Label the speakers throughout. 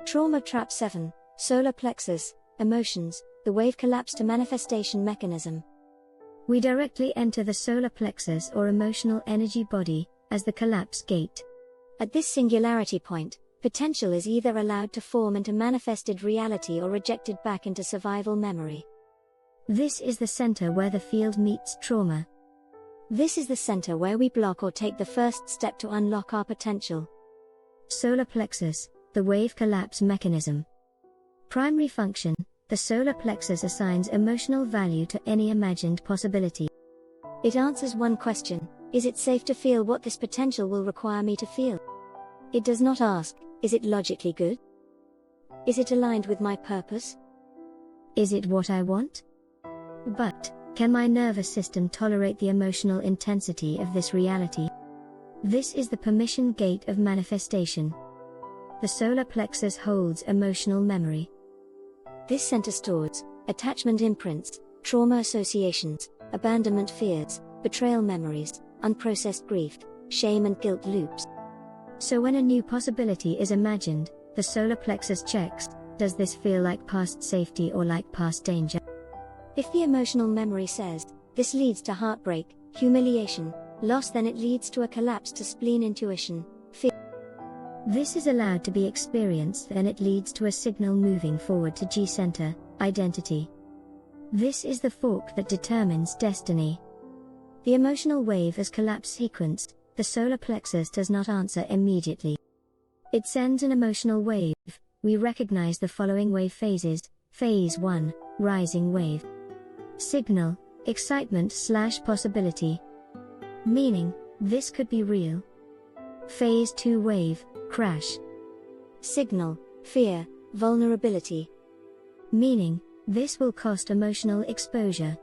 Speaker 1: Trauma Trap 7, Solar Plexus, Emotions, the Wave Collapse to Manifestation Mechanism. We directly enter the solar plexus or emotional energy body as the collapse gate. At this singularity point, potential is either allowed to form into manifested reality or rejected back into survival memory. This is the center where the field meets trauma. This is the center where we block or take the first step to unlock our potential. Solar plexus, the wave collapse mechanism. Primary function: the solar plexus assigns emotional value to any imagined possibility. It answers one question: is it safe to feel what this potential will require me to feel? It does not ask, is it logically good? Is it aligned with my purpose? Is it what I want? But, can my nervous system tolerate the emotional intensity of this reality? This is the permission gate of manifestation. The solar plexus holds emotional memory. This center stores attachment imprints, trauma associations, abandonment fears, betrayal memories, unprocessed grief, shame and guilt loops. So when a new possibility is imagined, the solar plexus checks, does this feel like past safety or like past danger? If the emotional memory says, this leads to heartbreak, humiliation, loss, then it leads to a collapse to spleen, intuition, fear. This is allowed to be experienced, then it leads to a signal moving forward to G-center, identity. This is the fork that determines destiny. The emotional wave is collapse sequenced. The solar plexus does not answer immediately. It sends an emotional wave. We recognize the following wave phases. Phase 1, rising wave. Signal, excitement/possibility. Meaning, this could be real. Phase 2 wave, crash. Signal, fear, vulnerability. Meaning, this will cost emotional exposure.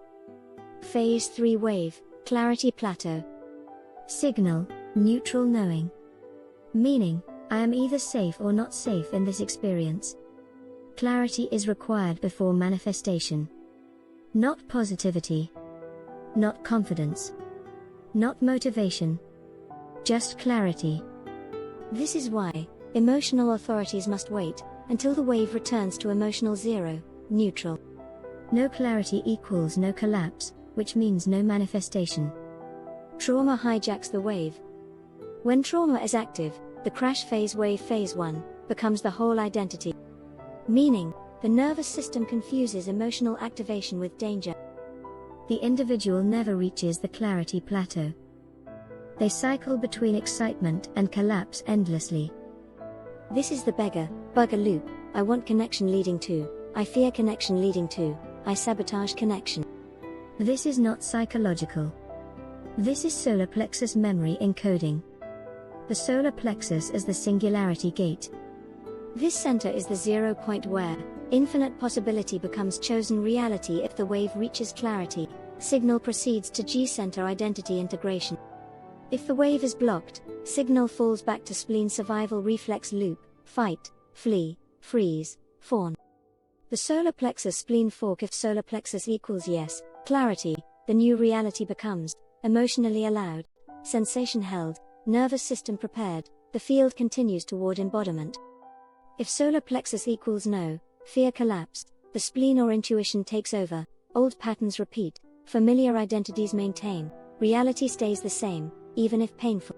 Speaker 1: Phase 3 wave, clarity plateau. Signal, neutral knowing. Meaning, I am either safe or not safe in this experience. Clarity is required before manifestation. Not positivity. Not confidence. Not motivation. Just clarity. This is why emotional authorities must wait until the wave returns to emotional zero, neutral. No clarity equals no collapse, which means no manifestation. Trauma hijacks the wave. When trauma is active, the crash phase wave, phase 1, becomes the whole identity. Meaning, the nervous system confuses emotional activation with danger. The individual never reaches the clarity plateau. They cycle between excitement and collapse endlessly. This is the bugger loop. I want connection leading to, I fear connection leading to, I sabotage connection. This is not psychological. This is solar plexus memory encoding. The solar plexus is the singularity gate. This center is the 0 point where infinite possibility becomes chosen reality. If the wave reaches clarity, signal proceeds to G-center identity integration. If the wave is blocked, signal falls back to spleen survival reflex loop, fight, flee, freeze, fawn. The solar plexus spleen fork. If solar plexus equals yes, clarity, the new reality becomes emotionally allowed, sensation held, nervous system prepared, the field continues toward embodiment. If solar plexus equals no, fear collapsed, the spleen or intuition takes over, old patterns repeat, familiar identities maintain, reality stays the same, even if painful.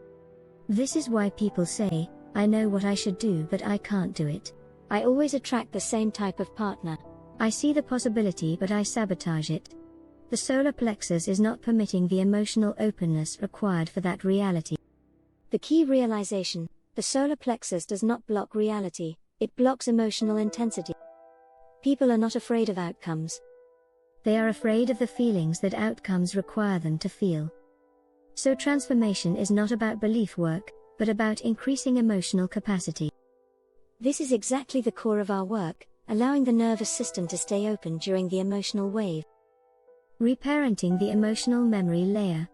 Speaker 1: This is why people say, I know what I should do but I can't do it. I always attract the same type of partner. I see the possibility but I sabotage it. The solar plexus is not permitting the emotional openness required for that reality. The key realization: the solar plexus does not block reality, it blocks emotional intensity. People are not afraid of outcomes. They are afraid of the feelings that outcomes require them to feel. So transformation is not about belief work, but about increasing emotional capacity. This is exactly the core of our work, allowing the nervous system to stay open during the emotional wave. Reparenting the emotional memory layer.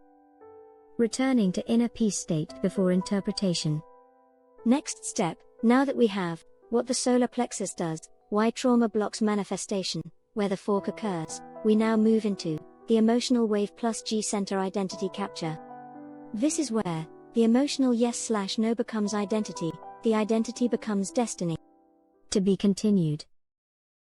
Speaker 1: Returning to inner peace state before interpretation. Next step: now that we have what the solar plexus does, why trauma blocks manifestation, where the fork occurs, we now move into the emotional wave plus G-center identity capture. This is where the emotional yes/no becomes identity, the identity becomes destiny. To be continued.